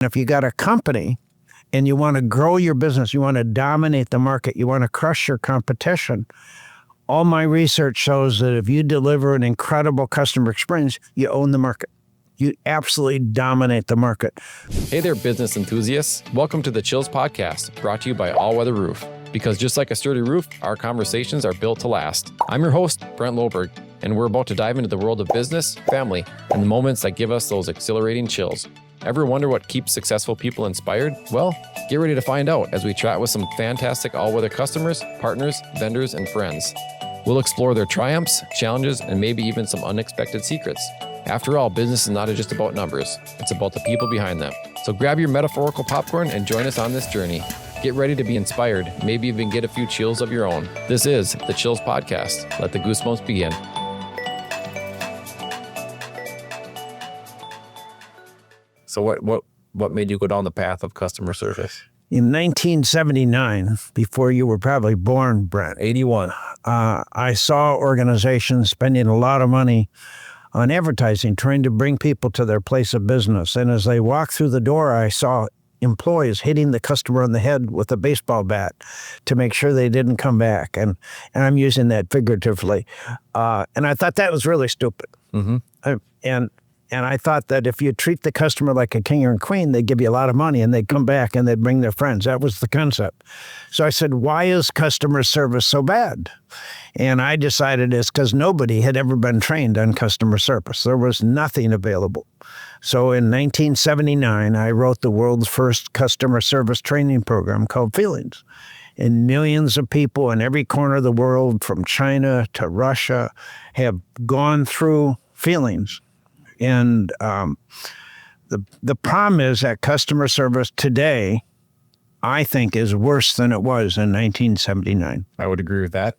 If you got a company and you want to grow your business, you want to dominate the market, you want to crush your competition, all my research shows that if you deliver an incredible customer experience, you own the market. You absolutely dominate the market. Hey there, business enthusiasts. Welcome to the Chills Podcast, brought to you by All Weather Roof. Because just like a sturdy roof, our conversations are built to last. I'm your host, Brent Loberg, and we're about to dive into the world of business, family, and the moments that give us those exhilarating chills. Ever wonder what keeps successful people inspired? Well, get ready to find out as we chat with some fantastic all-weather customers, partners, vendors, and friends. We'll explore their triumphs, challenges, and maybe even some unexpected secrets. After all, business is not just about numbers. It's about the people behind them. So grab your metaphorical popcorn and join us on this journey. Get ready to be inspired, maybe even get a few chills of your own. This is the Chills Podcast. Let the goosebumps begin. So what made you go down the path of customer service? In 1979, before you were probably born, Brent, 81. I saw organizations spending a lot of money on advertising, trying to bring people to their place of business. And as they walked through the door, I saw employees hitting the customer on the head with a baseball bat to make sure they didn't come back. And I'm using that figuratively. And I thought that was really stupid. Mm-hmm. And I thought that if you treat the customer like a king or a queen, they'd give you a lot of money and they'd come back and they'd bring their friends. That was the concept. So I said, why is customer service so bad? And I decided it's because nobody had ever been trained on customer service. There was nothing available. So in 1979, I wrote the world's first customer service training program called Feelings. And millions of people in every corner of the world, from China to Russia, have gone through Feelings. And the problem is that customer service today, I think, is worse than it was in 1979. I would agree with that.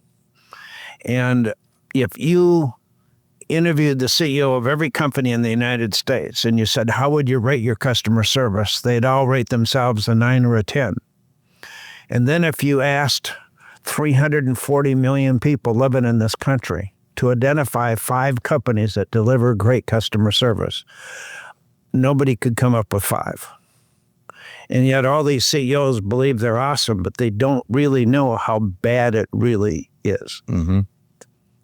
And if you interviewed the CEO of every company in the United States and you said, how would you rate your customer service? They'd all rate themselves a 9 or a 10. And then if you asked 340 million people living in this country to identify 5 companies that deliver great customer service, nobody could come up with 5. And yet all these CEOs believe they're awesome, but they don't really know how bad it really is. Mm-hmm.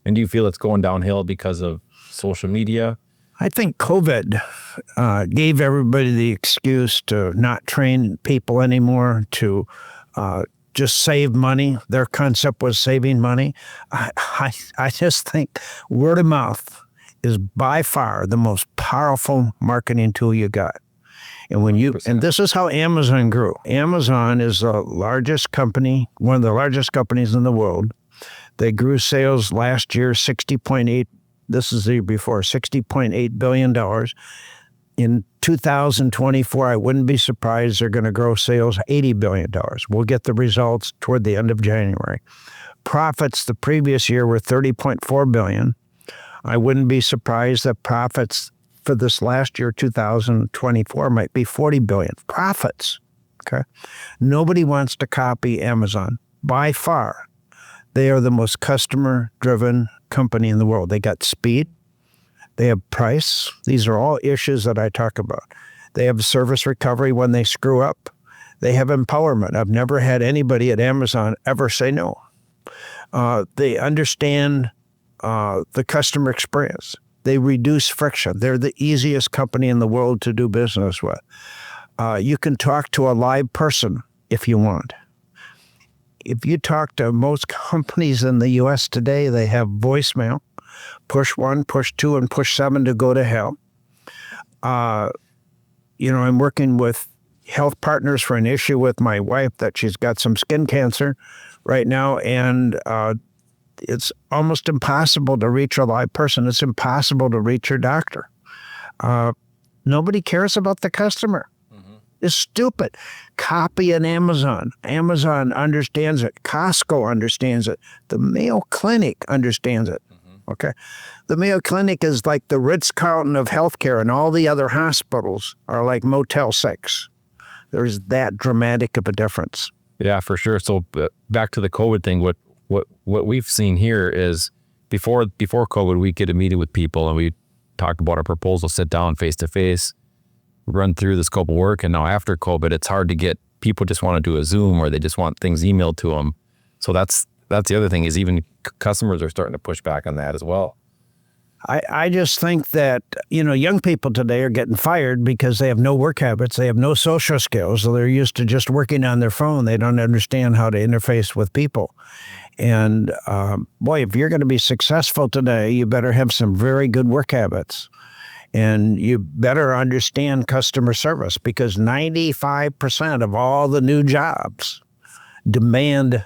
And do you feel it's going downhill because of social media? I think COVID gave everybody the excuse to not train people anymore, to just save money. Their concept was saving money. I just think word of mouth is by far the most powerful marketing tool you got. And and this is how Amazon grew. Amazon is the largest company, one of the largest companies in the world. They grew sales last year $60.8 billion. In 2024, I wouldn't be surprised they're going to grow sales $80 billion. We'll get the results toward the end of January. Profits the previous year were $30.4 billion. I wouldn't be surprised that profits for this last year, 2024, might be $40 billion. Profits, okay? Nobody wants to copy Amazon. By far, they are the most customer-driven company in the world. They got speed. They have price. These are all issues that I talk about. They have service recovery when they screw up. They have empowerment. I've never had anybody at Amazon ever say no. They understand the customer experience. They reduce friction. They're the easiest company in the world to do business with. You can talk to a live person if you want. If you talk to most companies in the U.S. today, they have voicemail. Push 1, push 2, and push 7 to go to hell. I'm working with health partners for an issue with my wife that she's got some skin cancer right now, and it's almost impossible to reach a live person. It's impossible to reach your doctor. Nobody cares about the customer. Mm-hmm. It's stupid. Copy an Amazon. Amazon understands it. Costco understands it. The Mayo Clinic understands it. Okay. The Mayo Clinic is like the Ritz-Carlton of healthcare, and all the other hospitals are like Motel 6. There's that dramatic of a difference. Yeah, for sure. So back to the COVID thing, what we've seen here is before COVID, we get a meeting with people and we talk about our proposal, sit down face to face. run through the scope of work. And now after COVID, it's hard to get people just want to do a Zoom or they just want things emailed to them. So that's the other thing is even customers are starting to push back on that as well. I just think that, young people today are getting fired because they have no work habits. They have no social skills. So they're used to just working on their phone. They don't understand how to interface with people. And boy, if you're going to be successful today, you better have some very good work habits. And you better understand customer service because 95% of all the new jobs demand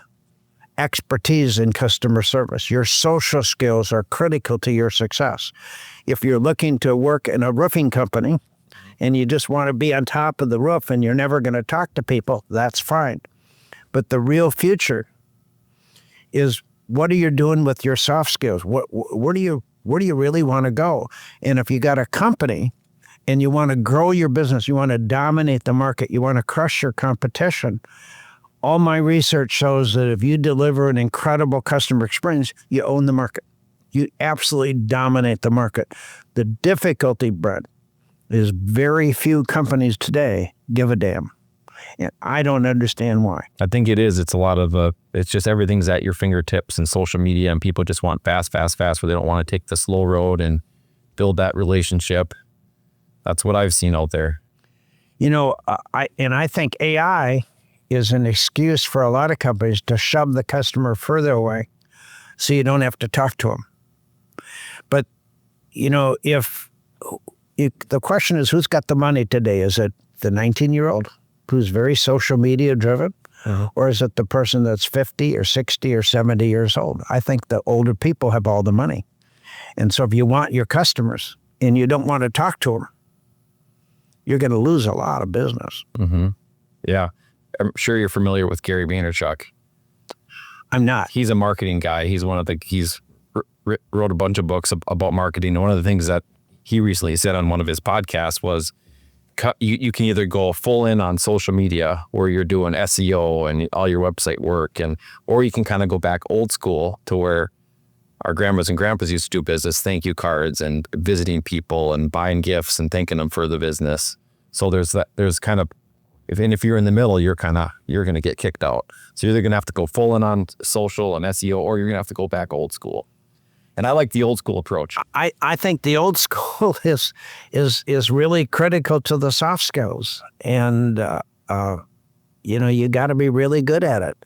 expertise in customer service. Your social skills are critical to your success. If you're looking to work in a roofing company and you just want to be on top of the roof and you're never going to talk to people, that's fine. But the real future is what are you doing with your soft skills? Where do you really want to go? And if you got a company and you want to grow your business, you want to dominate the market, you want to crush your competition, all my research shows that if you deliver an incredible customer experience, you own the market. You absolutely dominate the market. The difficulty, Brent, is very few companies today give a damn. And I don't understand why. I think it is. It's a lot of, it's just everything's at your fingertips and social media and people just want fast, where they don't want to take the slow road and build that relationship. That's what I've seen out there. I think AI is an excuse for a lot of companies to shove the customer further away so you don't have to talk to them. But, if the question is who's got the money today, is it the 19-year-old who's very social media driven, or is it the person that's 50 or 60 or 70 years old? I think the older people have all the money. And so if you want your customers and you don't want to talk to them, you're going to lose a lot of business. Mm-hmm. Yeah. I'm sure you're familiar with Gary Vaynerchuk. I'm not. He's a marketing guy. He's wrote a bunch of books about marketing. And one of the things that he recently said on one of his podcasts was you can either go full in on social media where you're doing SEO and all your website work, or you can kind of go back old school to where our grandmas and grandpas used to do business, thank you cards and visiting people and buying gifts and thanking them for the business. So there's kind of, if you're in the middle, you're going to get kicked out. So you're either going to have to go full in on social and SEO, or you're going to have to go back old school. And I like the old school approach. I think the old school is really critical to the soft skills. And, you got to be really good at it.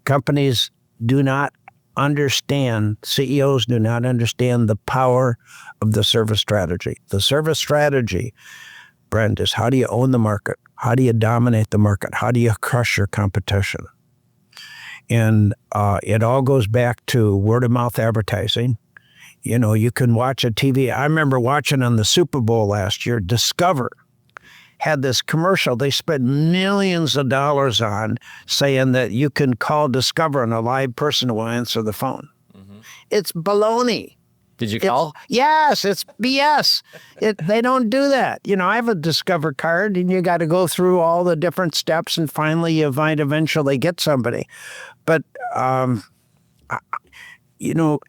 Companies do not understand, CEOs do not understand the power of the service strategy. The service strategy, Brent, is how do you own the market? How do you dominate the market? How do you crush your competition? And it all goes back to word-of-mouth advertising. You can watch a TV. I remember watching on the Super Bowl last year, Discover had this commercial they spent millions of dollars on, saying that you can call Discover and a live person will answer the phone. Mm-hmm. It's baloney. Did you call? Yes, it's BS. They don't do that. I have a Discover card, and you got to go through all the different steps, and finally you might eventually get somebody. But,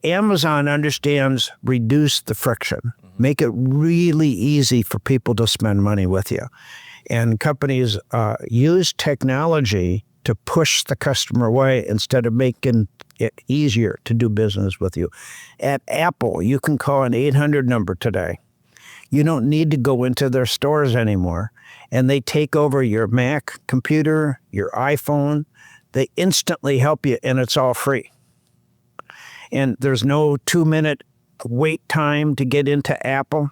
Amazon understands reduce the friction, make it really easy for people to spend money with you. And companies use technology to push the customer away instead of making it easier to do business with you. At Apple, you can call an 800 number today. You don't need to go into their stores anymore. And they take over your Mac computer, your iPhone. They instantly help you, and it's all free. And there's no 2-minute wait time to get into Apple.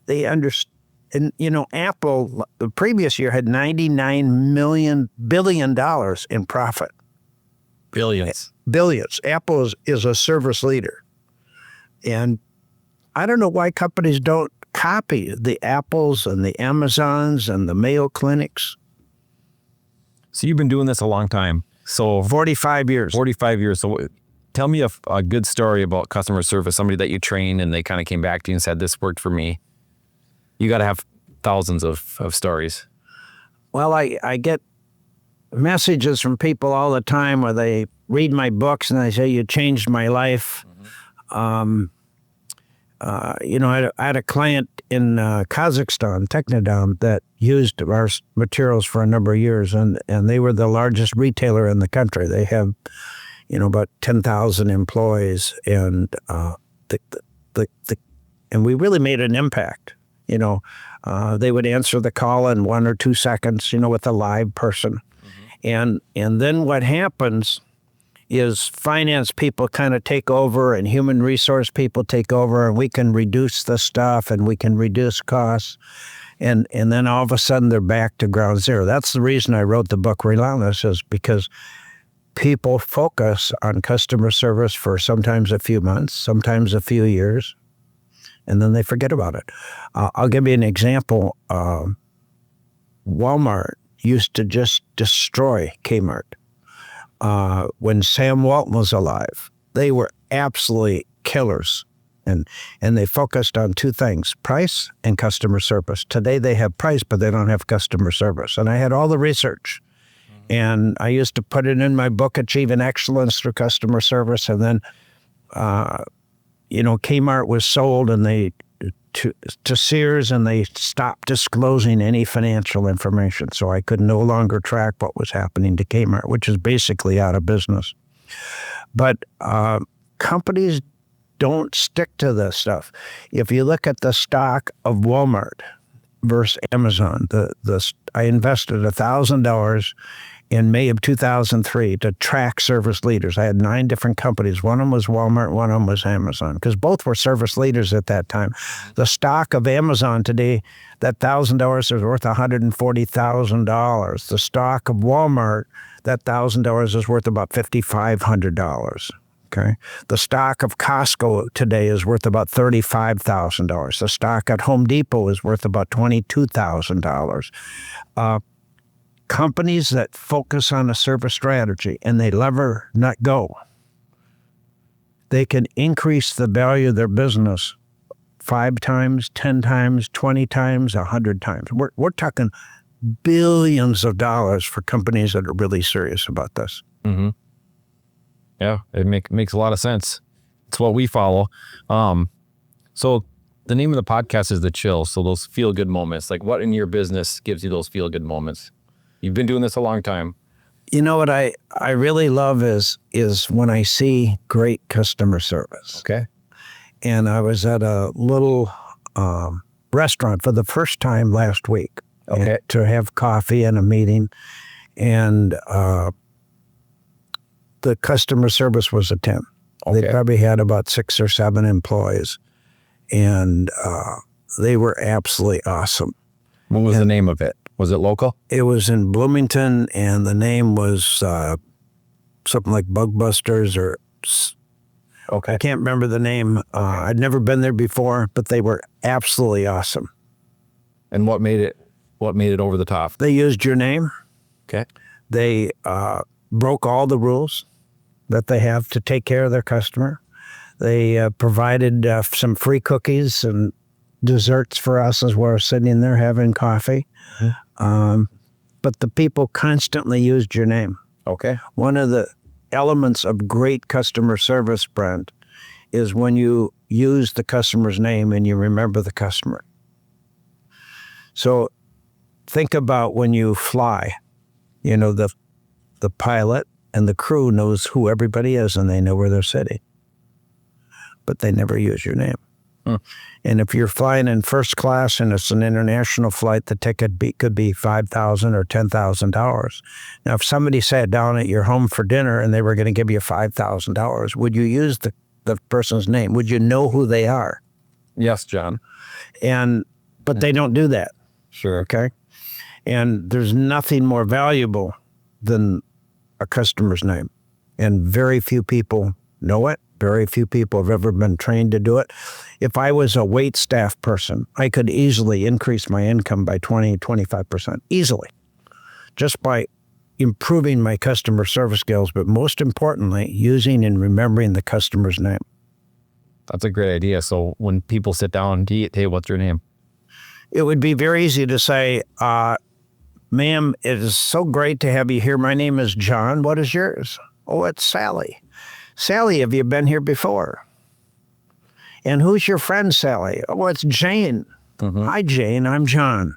They understand. And, Apple, the previous year, had $99 billion in profit. Billions. Apple is a service leader. And I don't know why companies don't copy the Apples and the Amazons and the Mayo Clinics. So you've been doing this a long time. So 45 years. 45 years. So tell me a good story about customer service, somebody that you trained and they kind of came back to you and said, this worked for me. You got to have thousands of stories. Well, I get messages from people all the time where they read my books and they say, you changed my life. Mm-hmm. I had a client in Kazakhstan, Technodom, that used our materials for a number of years, and they were the largest retailer in the country. They have, about 10,000 employees, and and we really made an impact. They would answer the call in 1 or 2 seconds, with a live person. And then what happens is finance people kind of take over and human resource people take over, and we can reduce the stuff and we can reduce costs. And then all of a sudden they're back to ground zero. That's the reason I wrote the book Relentless, is because people focus on customer service for sometimes a few months, sometimes a few years, and then they forget about it. I'll give you an example. Walmart used to just destroy Kmart. When Sam Walton was alive, they were absolutely killers. And they focused on 2 things, price and customer service. Today they have price, but they don't have customer service. And I had all the research. And I used to put it in my book, Achieving Excellence Through Customer Service. And then, Kmart was sold and to Sears, and they stopped disclosing any financial information. So I could no longer track what was happening to Kmart, which is basically out of business. But companies don't stick to this stuff. If you look at the stock of Walmart versus Amazon, I invested $1,000 in May of 2003 to track service leaders. I had 9 different companies. One of them was Walmart, one of them was Amazon, because both were service leaders at that time. The stock of Amazon today, that $1,000 is worth $140,000. The stock of Walmart, that $1,000 is worth about $5,500. Okay. The stock of Costco today is worth about $35,000. The stock at Home Depot is worth about $22,000. Companies that focus on a service strategy and they never let go, they can increase the value of their business 5 times, 10 times, 20 times, 100 times. We're talking billions of dollars for companies that are really serious about this. Mm-hmm. Yeah, it makes a lot of sense. It's what we follow. So the name of the podcast is The Chill. So those feel-good moments, like what in your business gives you those feel-good moments? You've been doing this a long time. You know what I really love is when I see great customer service. Okay. And I was at a little restaurant for the first time last week. Okay. To have coffee and a meeting. And the customer service was a 10. Okay. They probably had about 6 or 7 employees. And they were absolutely awesome. What was the name of it? Was it local? It was in Bloomington, and the name was something like Bug Busters or... Okay. I can't remember the name. I'd never been there before, but they were absolutely awesome. And what made it over the top? They used your name. Okay. They broke all the rules that they have to take care of their customer. They provided some free cookies and desserts for us as we're sitting there having coffee. Mm-hmm. But the people constantly used your name. Okay. One of the elements of great customer service, Brent, is when you use the customer's name and you remember the customer. So think about when you fly, the pilot and the crew knows who everybody is and they know where they're sitting, but they never use your name. And if you're flying in first class and it's an international flight, the ticket could be $5,000 or $10,000. Now, if somebody sat down at your home for dinner and they were going to give you $5,000, would you use the person's name? Would you know who they are? Yes, John. But they don't do that. Sure. Okay. And there's nothing more valuable than a customer's name. And very few people know it. Very few people have ever been trained to do it. If I was a wait staff person, I could easily increase my income by 20-25%, easily, just by improving my customer service skills, but most importantly, using and remembering the customer's name. That's a great idea. So when people sit down to eat, hey, what's your name? It would be very easy to say, ma'am, it is so great to have you here. My name is John. What is yours? Oh, it's Sally. Sally, have you been here before? And who's your friend, Sally? Oh, it's Jane. Hi, Jane, I'm John.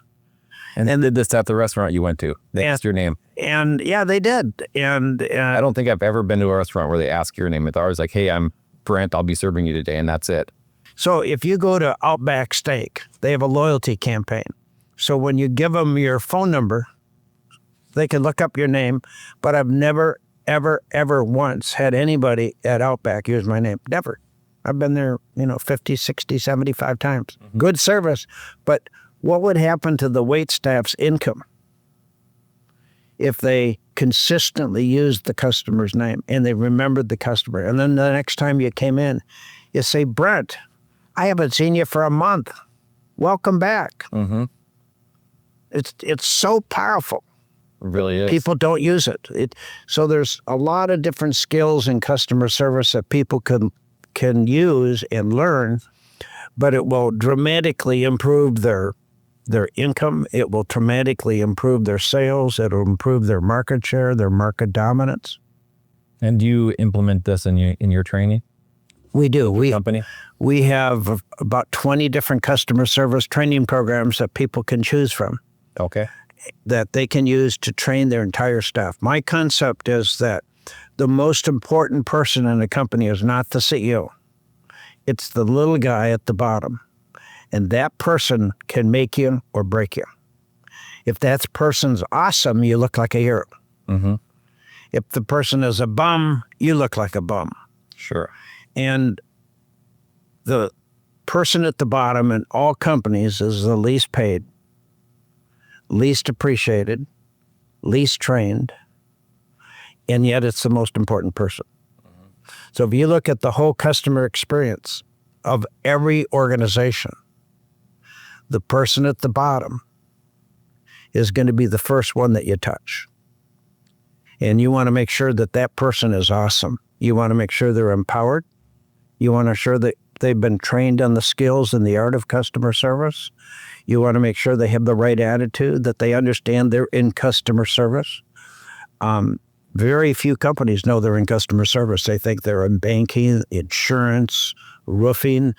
And then did this at the restaurant you went to? They asked your name. And yeah, they did. And I don't think I've ever been to a restaurant where they ask your name. It's always like, hey, I'm Brent. I'll be serving you today. And that's it. So if you go to Outback Steak, they have a loyalty campaign. So when you give them your phone number, they can look up your name. But I've never, ever, ever once had anybody at Outback use my name. Never. I've been there, 50, 60, 75 times. Good service. But what would happen to the wait staff's income if they consistently used the customer's name and they remembered the customer? And then the next time you came in, you say, Brent, I haven't seen you for a month. Welcome back. It's so powerful. It really is. People don't use it. So there's a lot of different skills in customer service that people can use and learn, but it will dramatically improve their income. It will dramatically improve their sales. It'll improve their market share, their market dominance. And do you implement this in your training? We do. Company? We have about 20 different customer service training programs that people can choose from. Okay. That they can use to train their entire staff. My concept is that the most important person in a company is not the CEO. It's the little guy at the bottom. And that person can make you or break you. If that person's awesome, you look like a hero. If the person is a bum, you look like a bum. Sure. And the person at the bottom in all companies is the least paid, least appreciated, least trained, and yet it's the most important person. So if you look at the whole customer experience of every organization, the person at the bottom is going to be the first one that you touch. And you want to make sure that that person is awesome. You want to make sure they're empowered. You want to ensure that they've been trained on the skills and the art of customer service. You want to make sure they have the right attitude, that they understand they're in customer service. Very few companies know they're in customer service. They think they're in banking, insurance, roofing.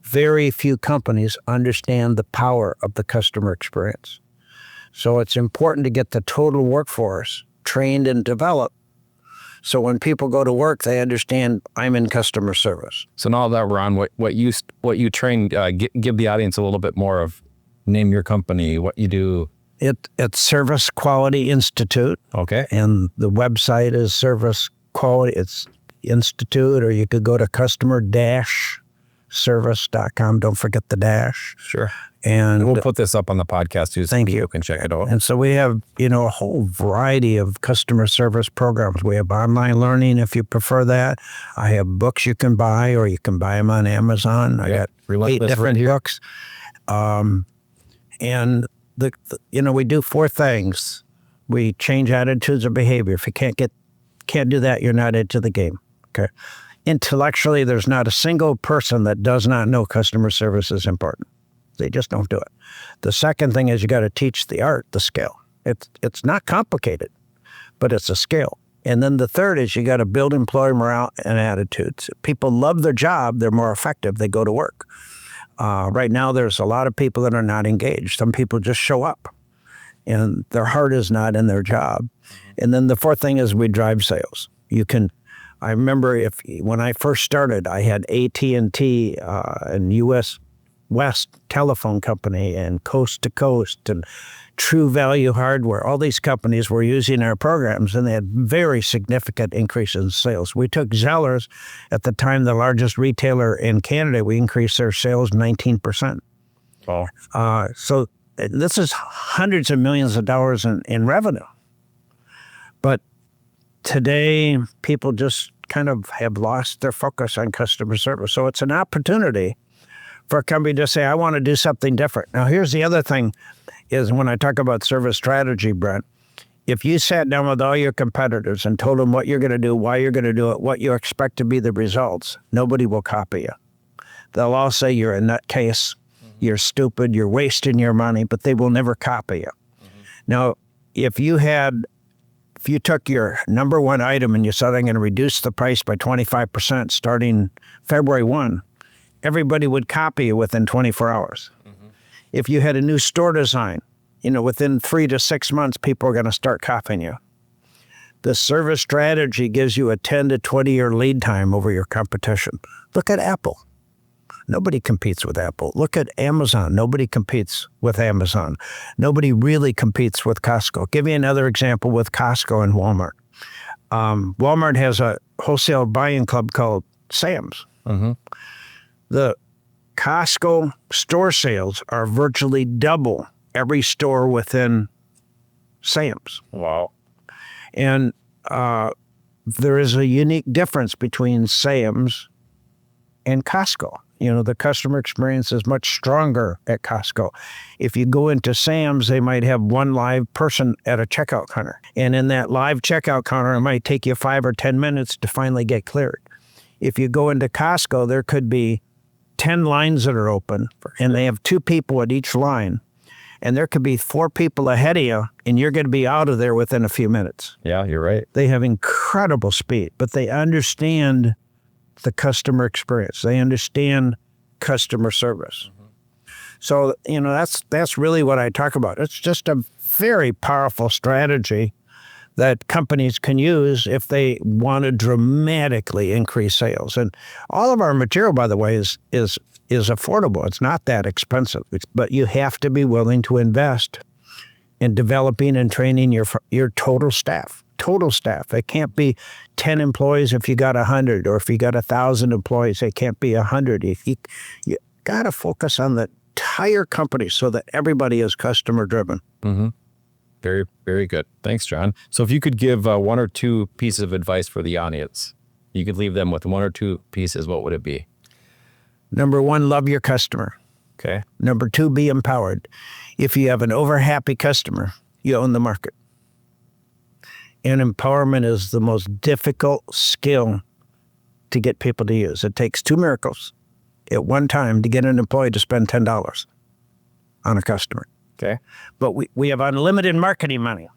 Very few companies understand the power of the customer experience. So it's important to get the total workforce trained and developed. So when people go to work, they understand I'm in customer service. So now that we're on what you train, give the audience a little bit more of name your company, what you do. It's Service Quality Institute. Okay. And the website is Service Quality. It's Institute, or you could go to customer-service.com. Don't forget the dash. Sure. And we'll put this up on the podcast too, so you can check it out. And so we have, a whole variety of customer service programs. We have online learning if you prefer that. I have books you can buy, or you can buy them on Amazon. I got 8 different books. And we do 4 things. We change attitudes of behavior. If you can't do that, you're not into the game. Okay. Intellectually, there's not a single person that does not know customer service is important. They just don't do it. The second thing is you got to teach the art, the skill. It's not complicated, but it's a skill. And then the third is you got to build employee morale and attitudes. People love their job. They're more effective. They go to work. Right now, there's a lot of people that are not engaged. Some people just show up, and their heart is not in their job. And then the fourth thing is we drive sales. I remember when I first started, I had AT&T and U.S. West Telephone Company and Coast to Coast and True Value Hardware. All these companies were using our programs, and they had very significant increases in sales. We took Zellers, at the time the largest retailer in Canada. We increased their sales 19%. Wow. So this is hundreds of millions of dollars in revenue. But today, people just kind of have lost their focus on customer service. So it's an opportunity for a company to say, I want to do something different. Now, here's the other thing is when I talk about service strategy, Brent, if you sat down with all your competitors and told them what you're going to do, why you're going to do it, what you expect to be the results, nobody will copy you. They'll all say you're a nutcase, you're stupid, you're wasting your money, but they will never copy you. Now, if you took your number one item and you said, I'm going to reduce the price by 25% starting February 1, everybody would copy you within 24 hours. If you had a new store design, within 3 to 6 months, people are going to start copying you. The service strategy gives you a 10 to 20-year lead time over your competition. Look at Apple. Nobody competes with Apple. Look at Amazon. Nobody competes with Amazon. Nobody really competes with Costco. Give me another example with Costco and Walmart. Walmart has a wholesale buying club called Sam's. Mm-hmm. The Costco store sales are virtually double every store within Sam's. Wow. And there is a unique difference between Sam's and Costco. The customer experience is much stronger at Costco. If you go into Sam's, they might have one live person at a checkout counter. And in that live checkout counter, it might take you 5 or 10 minutes to finally get cleared. If you go into Costco, there could be 10 lines that are open, and they have 2 people at each line. And there could be 4 people ahead of you, and you're going to be out of there within a few minutes. Yeah, you're right. They have incredible speed, but they understand the customer experience. They understand customer service. Mm-hmm. So, that's really what I talk about. It's just a very powerful strategy that companies can use if they want to dramatically increase sales. And all of our material, by the way, is affordable. It's not that expensive, but you have to be willing to invest in developing and training your total staff. Total staff. It can't be 10 employees if you got 100, or if you got 1,000 employees, it can't be 100. You got to focus on the entire company so that everybody is customer driven. Mm-hmm. Very, very good. Thanks, John. So if you could give 1 or 2 pieces of advice for the audience, you could leave them with 1 or 2 pieces, what would it be? Number 1, love your customer. Okay. Number 2, be empowered. If you have an over-happy customer, you own the market. And empowerment is the most difficult skill to get people to use. It takes 2 miracles at one time to get an employee to spend $10 on a customer. Okay. But we have unlimited marketing money.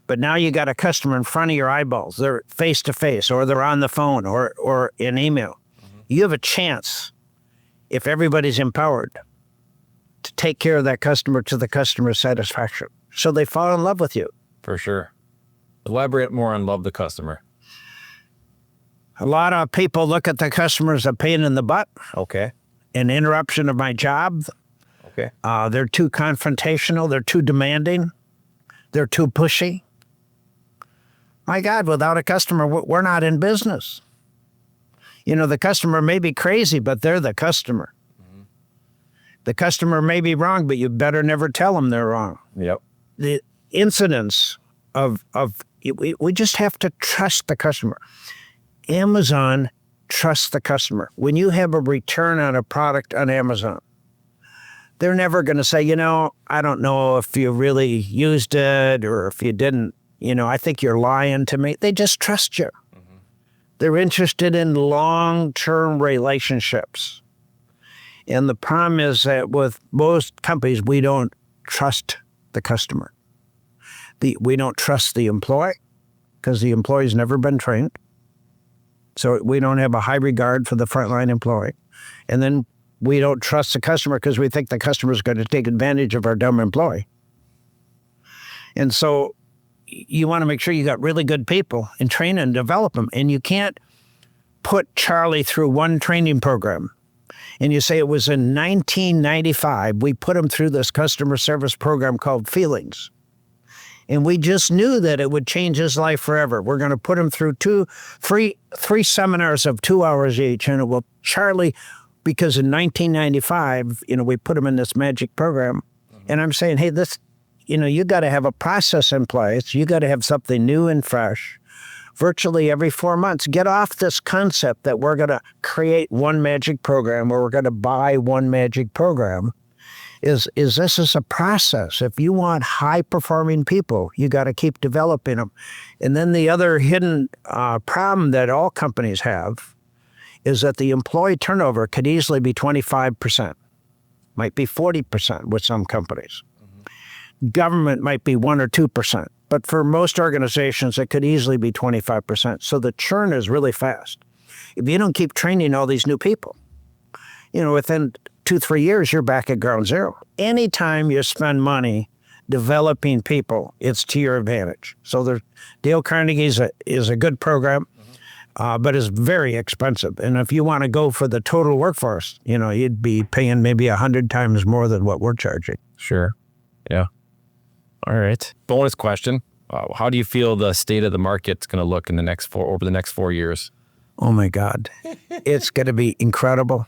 But now you got a customer in front of your eyeballs. They're face-to-face, or they're on the phone, or in email. Mm-hmm. You have a chance, if everybody's empowered, to take care of that customer to the customer's satisfaction. So they fall in love with you. For sure. Elaborate more on love the customer. A lot of people look at the customer as a pain in the butt. Okay. An interruption of my job. Okay. They're too confrontational. They're too demanding. They're too pushy. My God, without a customer, we're not in business. The customer may be crazy, but they're the customer. Mm-hmm. The customer may be wrong, but you better never tell them they're wrong. Yep. The incidence we just have to trust the customer. Amazon trusts the customer. When you have a return on a product on Amazon, they're never going to say, I don't know if you really used it or if you didn't, I think you're lying to me. They just trust you. Mm-hmm. They're interested in long-term relationships. And the problem is that with most companies, we don't trust the customer. We don't trust the employee because the employee's never been trained. So we don't have a high regard for the frontline employee. And then we don't trust the customer because we think the customer is going to take advantage of our dumb employee. And so you want to make sure you got really good people and train and develop them. And you can't put Charlie through one training program. And you say it was in 1995, we put him through this customer service program called Feelings. And we just knew that it would change his life forever. We're going to put him through three seminars of 2 hours each. And it will, Charlie, because in 1995, we put him in this magic program. Mm-hmm. And I'm saying, hey, you got to have a process in place. You got to have something new and fresh. Virtually every 4 months, get off this concept that we're going to create one magic program or we're going to buy one magic program. This is a process. If you want high-performing people, you got to keep developing them. And then the other hidden problem that all companies have is that the employee turnover could easily be 25%, might be 40% with some companies. Mm-hmm. Government might be 1 or 2%, but for most organizations, it could easily be 25%. So the churn is really fast. If you don't keep training all these new people, within 2-3 years, you're back at ground zero. Anytime you spend money developing people, it's to your advantage. So Dale Carnegie is a good program, but it's very expensive. And if you want to go for the total workforce, you'd be paying maybe 100 times more than what we're charging. Sure. Yeah. All right. Bonus question. How do you feel the state of the market's going to look in over the next 4 years? Oh my God. It's going to be incredible.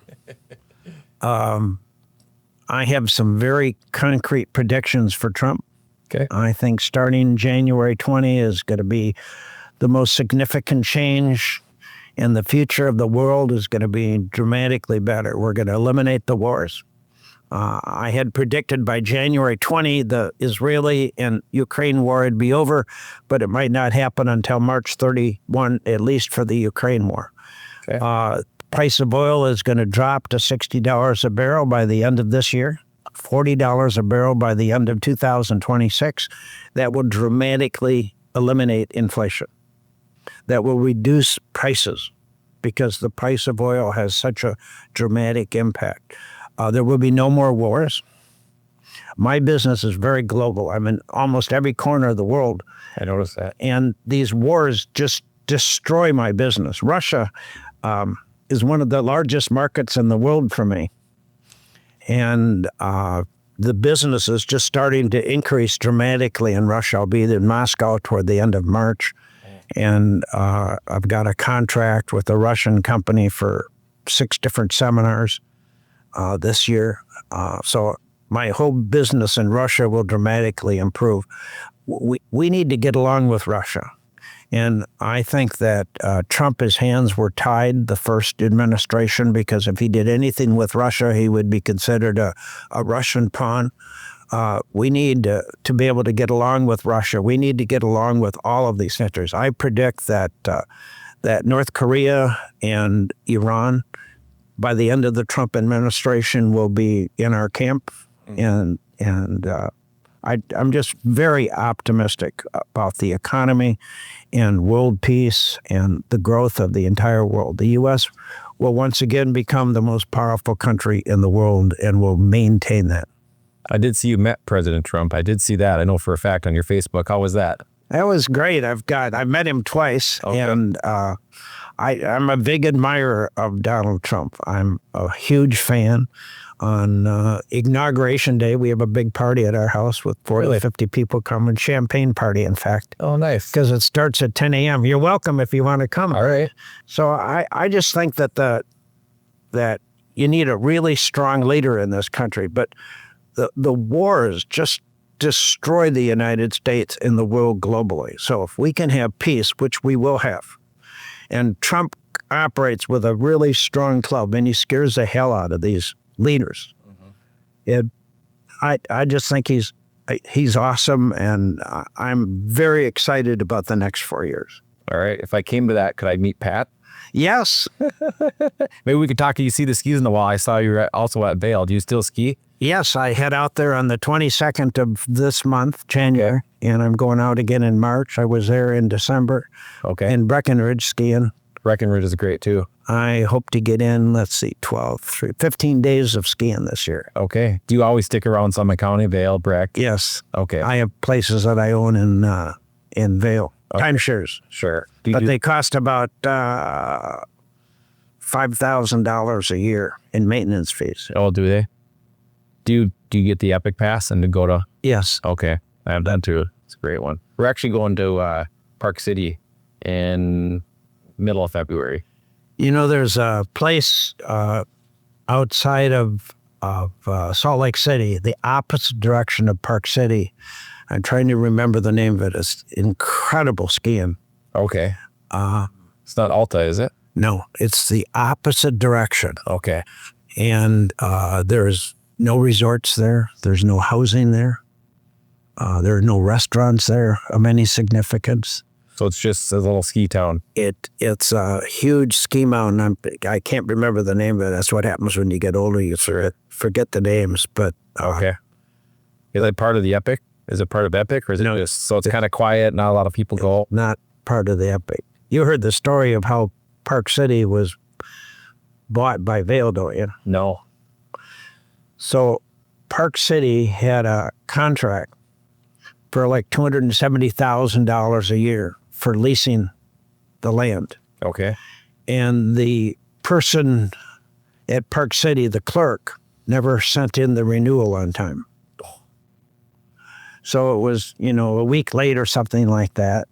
I have some very concrete predictions for Trump. Okay. I think starting January 20 is going to be the most significant change, and the future of the world is going to be dramatically better. We're going to eliminate the wars. I had predicted by January 20, the Israeli and Ukraine war would be over, but it might not happen until March 31, at least for the Ukraine war. Okay. Price of oil is going to drop to $60 a barrel by the end of this year, $40 a barrel by the end of 2026. That will dramatically eliminate inflation. That will reduce prices because the price of oil has such a dramatic impact. There will be no more wars. My business is very global. I'm in almost every corner of the world. I noticed that. And these wars just destroy my business. Russia is one of the largest markets in the world for me. And the business is just starting to increase dramatically in Russia. I'll be in Moscow toward the end of March. And I've got a contract with a Russian company for 6 different seminars this year. So my whole business in Russia will dramatically improve. We need to get along with Russia. And I think that Trump's hands were tied the first administration, because if he did anything with Russia, he would be considered a Russian pawn. We need to be able to get along with Russia. We need to get along with all of these countries. I predict that North Korea and Iran, by the end of the Trump administration, will be in our camp. And I'm just very optimistic about the economy and world peace and the growth of the entire world. The U.S. will once again become the most powerful country in the world and will maintain that. I did see you met President Trump. I did see that. I know for a fact on your Facebook. How was that? That was great. I met him twice, okay. And I'm a big admirer of Donald Trump. I'm a huge fan. On Inauguration Day, we have a big party at our house with 40 to 50 people coming. Champagne party, in fact. Oh, nice. Because it starts at 10 a.m. You're welcome if you want to come. All right. So I just think that you need a really strong leader in this country. But the wars just destroy the United States and the world globally. So if we can have peace, which we will have, and Trump operates with a really strong club, and he scares the hell out of these leaders. I just think he's awesome, and I'm very excited about the next 4 years. All right. If I came to that, could I meet Pat? Yes. Maybe we could talk. You see the skis in the wall. I saw you were also at Vail. Do you still ski? Yes, I head out there on the 22nd of this month, January, and I'm going out again in March. I was there in December. Okay. In Breckenridge skiing. Breckenridge is great too. I hope to get in, 15 days of skiing this year. Okay. Do you always stick around Summit County, Vail, Breck? Yes. Okay. I have places that I own in Vail. Okay. Timeshares. Sure. But they cost about $5,000 a year in maintenance fees. Oh, do they? Do you get the Epic Pass and to go to? Yes. Okay. I have that too. It's a great one. We're actually going to Park City in middle of February. There's a place outside of Salt Lake City, the opposite direction of Park City. I'm trying to remember the name of it. It's incredible skiing. Okay. It's not Alta, is it? No, it's the opposite direction. Okay. And there's no resorts there. There's no housing there. There are no restaurants there of any significance. So it's just a little ski town. It's a huge ski mountain. I can't remember the name of it. That's what happens when you get older. You forget the names. But okay. Is it part of the Epic? Is it part of Epic, or is it just so it's kind of quiet? Not a lot of people go. Not part of the Epic. You heard the story of how Park City was bought by Vail, don't you? No. So Park City had a contract for like $270,000 a year for leasing the land. Okay. And the person at Park City, the clerk, never sent in the renewal on time. So it was, a week late or something like that.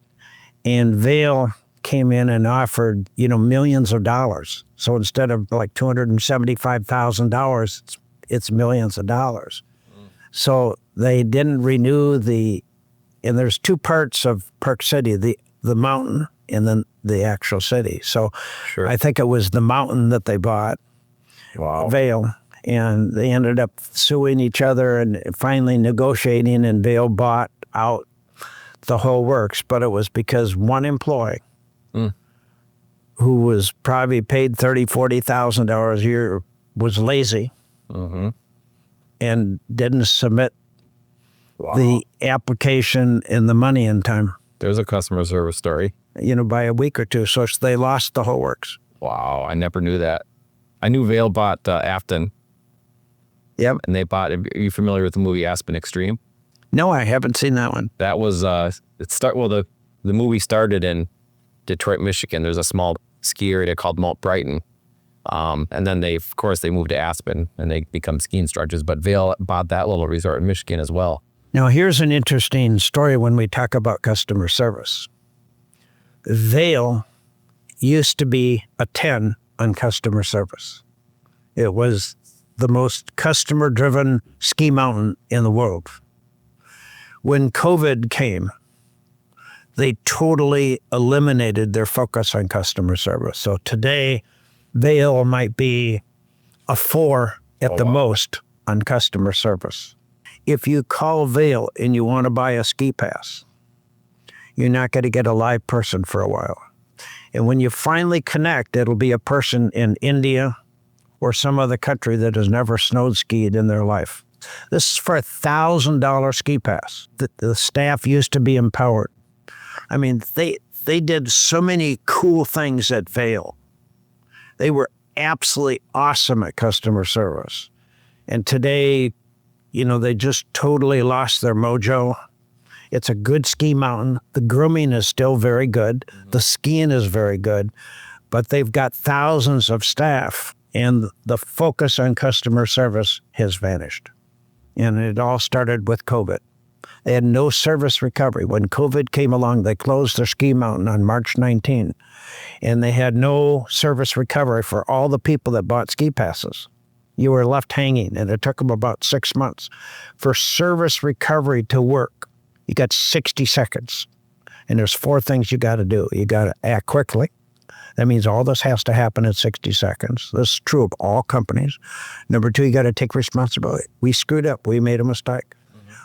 And Vail came in and offered, millions of dollars. So instead of like $275,000, it's millions of dollars. So they didn't renew and there's two parts of Park City, the mountain and then the actual city. So Sure. I think it was the mountain that they bought, Wow. Vail, and they ended up suing each other and finally negotiating, and Vail bought out the whole works. But it was because one employee who was probably paid $30,000, $40,000 a year was lazy and didn't submit the application and the money in time. There's a customer service story. By a week or two. So they lost the whole works. Wow. I never knew that. I knew Vail bought Afton. Yep. And they bought, are you familiar with the movie Aspen Extreme? No, I haven't seen that one. That was, the movie started in Detroit, Michigan. There's a small ski area called Mount Brighton. And then they moved to Aspen and they become ski instructors. But Vail bought that little resort in Michigan as well. Now, here's an interesting story when we talk about customer service. Vail used to be a 10 on customer service. It was the most customer-driven ski mountain in the world. When COVID came, they totally eliminated their focus on customer service. So today, Vail might be a 4 at the most on customer service. If you call Vail and you want to buy a ski pass, you're not going to get a live person for a while. And when you finally connect, it'll be a person in India or some other country that has never snow skied in their life. This is for a $1,000 ski pass. The staff used to be empowered. I mean, they did so many cool things at Vail. They were absolutely awesome at customer service. And today, they just totally lost their mojo. It's a good ski mountain. The grooming is still very good. The skiing is very good. But they've got thousands of staff, and the focus on customer service has vanished. And it all started with COVID. They had no service recovery. When COVID came along, they closed their ski mountain on March 19, and they had no service recovery for all the people that bought ski passes. You were left hanging, and it took them about 6 months. For service recovery to work, you got 60 seconds. And there's 4 things you got to do. You got to act quickly. That means all this has to happen in 60 seconds. This is true of all companies. Number 2, you got to take responsibility. We screwed up. We made a mistake.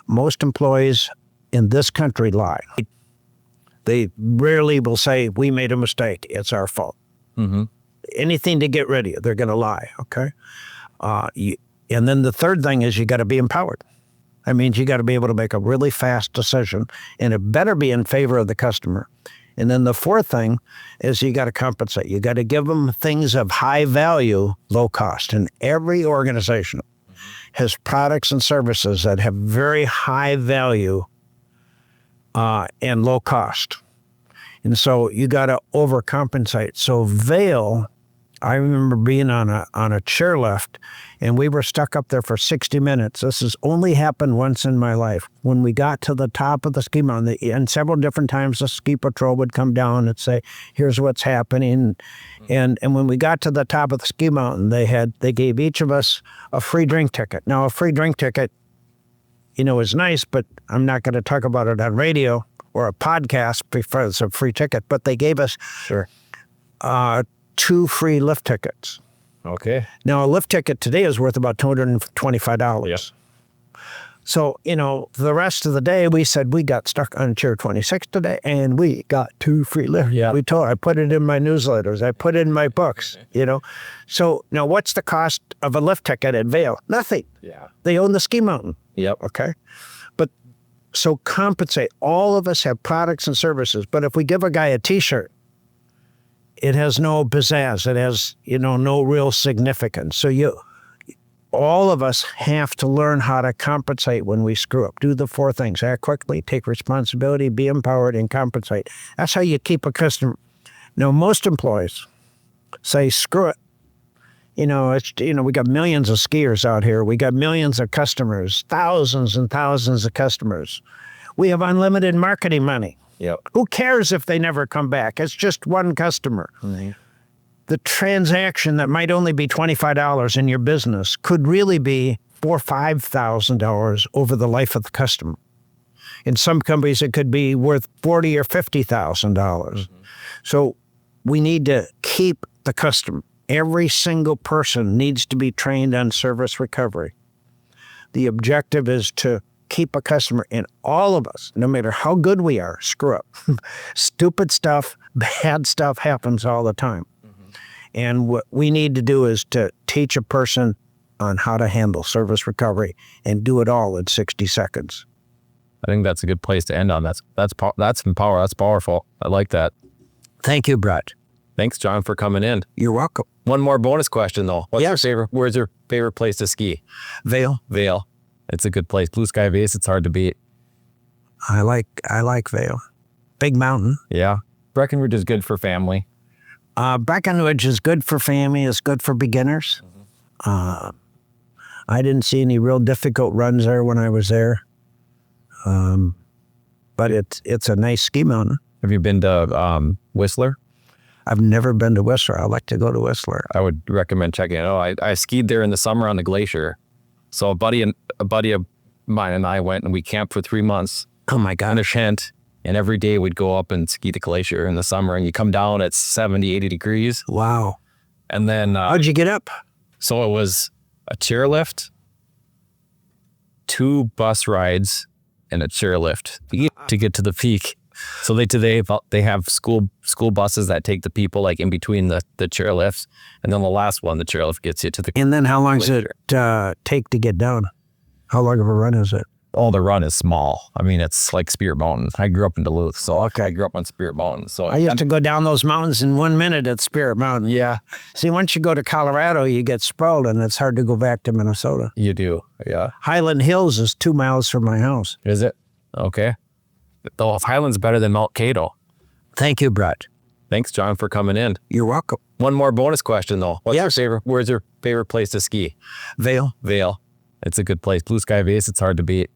Most employees in this country lie. They rarely will say, we made a mistake. It's our fault. Anything to get rid of you, they're going to lie, okay? And then the third thing is you got to be empowered. That means you got to be able to make a really fast decision, and it better be in favor of the customer. And then the fourth thing is you got to compensate. You got to give them things of high value, low cost. And every organization has products and services that have very high value and low cost. And so you got to overcompensate. So Vail, I remember being on a chairlift, and we were stuck up there for 60 minutes. This has only happened once in my life. When we got to the top of the ski mountain, and several different times the ski patrol would come down and say, here's what's happening. And when we got to the top of the ski mountain, they gave each of us a free drink ticket. Now, a free drink ticket, is nice, but I'm not going to talk about it on radio or a podcast because it's a free ticket. But they gave us 2 free lift tickets. Okay. Now, a lift ticket today is worth about $225. Yep. So, the rest of the day, we said we got stuck on chair 26 today, and we got 2 free lifts. Yeah. I put it in my newsletters. I put it in my books, So, now what's the cost of a lift ticket at Vail? Nothing. Yeah. They own the ski mountain. Yep. Okay. But so compensate. All of us have products and services, but if we give a guy a T-shirt, it has no pizzazz. It has, no real significance. So all of us have to learn how to compensate when we screw up. Do the 4 things: act quickly, take responsibility, be empowered, and compensate. That's how you keep a customer. Now, most employees say, screw it. We got millions of skiers out here. We got millions of customers, thousands and thousands of customers. We have unlimited marketing money. Yep. Who cares if they never come back? It's just one customer. Mm-hmm. The transaction that might only be $25 in your business could really be $4,000 or $5,000 over the life of the customer. In some companies, it could be worth $40,000 or $50,000. Mm-hmm. So we need to keep the customer. Every single person needs to be trained on service recovery. The objective is to keep a customer, and all of us, no matter how good we are, screw up. Stupid stuff, bad stuff happens all the time. And what we need to do is to teach a person on how to handle service recovery and do it all in 60 seconds. I think that's a good place to end on. That's empower. That's powerful. I like that. Thank you, Brett. Thanks, John, for coming in. You're welcome. One more bonus question, though. Yes. Where's your favorite place to ski? Vail. Vail. It's a good place. Blue Sky Base, it's hard to beat. I like Vail. Big mountain. Yeah. Breckenridge is good for family. Breckenridge is good for family. It's good for beginners. Mm-hmm. I didn't see any real difficult runs there when I was there. But it's a nice ski mountain. Have you been to Whistler? I've never been to Whistler. I'd like to go to Whistler. I would recommend checking it out. I skied there in the summer on the glacier. So a buddy of mine and I went and we camped for 3 months. Oh my God. In a tent. And every day we'd go up and ski the glacier in the summer, and you come down at 70, 80 degrees. Wow. And then... how'd you get up? So it was a chairlift, 2 bus rides, and a chairlift to get to the peak. So they have school buses that take the people like in between the chairlifts, and then the last one, the chairlift gets you to the... And then how long does it take to get down? How long of a run is it? Oh, the run is small. I mean, it's like Spirit Mountain. I grew up in Duluth, so okay. I grew up on Spirit Mountain. So I used to go down those mountains in 1 minute at Spirit Mountain. Yeah. See, once you go to Colorado, you get sprawled, and it's hard to go back to Minnesota. You do, yeah. Highland Hills is 2 miles from my house. Is it? Okay. Though Highland's better than Mount Cato. Thank you, Brett. Thanks, John, for coming in. You're welcome. One more bonus question, though. Yes. Where's your favorite place to ski? Vail. Vail. It's a good place. Blue Sky Base, it's hard to beat.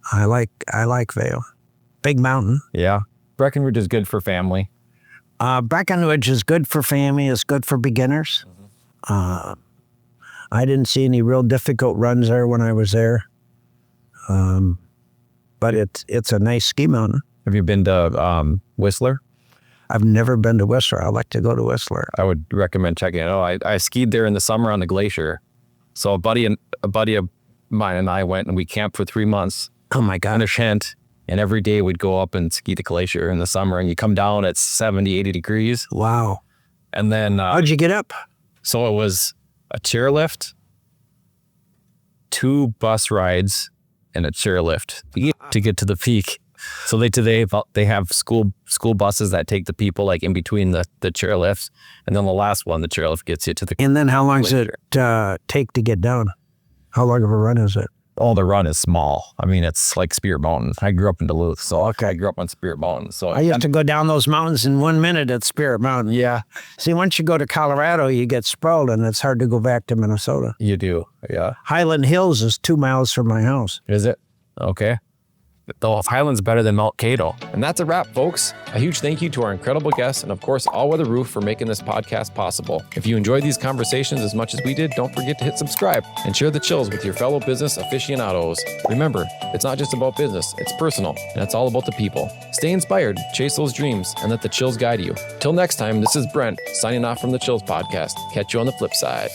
I like Vail. Big mountain. Yeah. Breckenridge is good for family. Breckenridge is good for family. It's good for beginners. Mm-hmm. I didn't see any real difficult runs there when I was there. But it's a nice ski mountain. Have you been to Whistler? I've never been to Whistler. I'd like to go to Whistler. I would recommend checking it out. I skied there in the summer on the glacier. So a buddy of mine and I went and we camped for 3 months. Oh my God. In a tent. And every day we'd go up and ski the glacier in the summer, and you come down at 70, 80 degrees. Wow. And then... how'd you get up? So it was a chairlift, 2 bus rides, and a chairlift to get to the peak. So they have school buses that take the people like in between the chairlifts, and then the last one, the chairlift gets you to the... And then how long does it take to get down? How long of a run is it? Oh, the run is small. I mean, it's like Spirit Mountain. I grew up in Duluth, so I grew up on Spirit Mountain. So I used to go down those mountains in 1 minute at Spirit Mountain. Yeah. See, once you go to Colorado, you get sprawled, and it's hard to go back to Minnesota. You do, yeah. Highland Hills is 2 miles from my house. Is it? Okay. Though Highland's better than Mount Cato. And that's a wrap, folks. A huge thank you to our incredible guests and, of course, All Weather Roof for making this podcast possible. If you enjoyed these conversations as much as we did, don't forget to hit subscribe and share the chills with your fellow business aficionados. Remember, it's not just about business, it's personal, and it's all about the people. Stay inspired, chase those dreams, and let the chills guide you. Till next time, this is Brent, signing off from the Chills Podcast. Catch you on the flip side.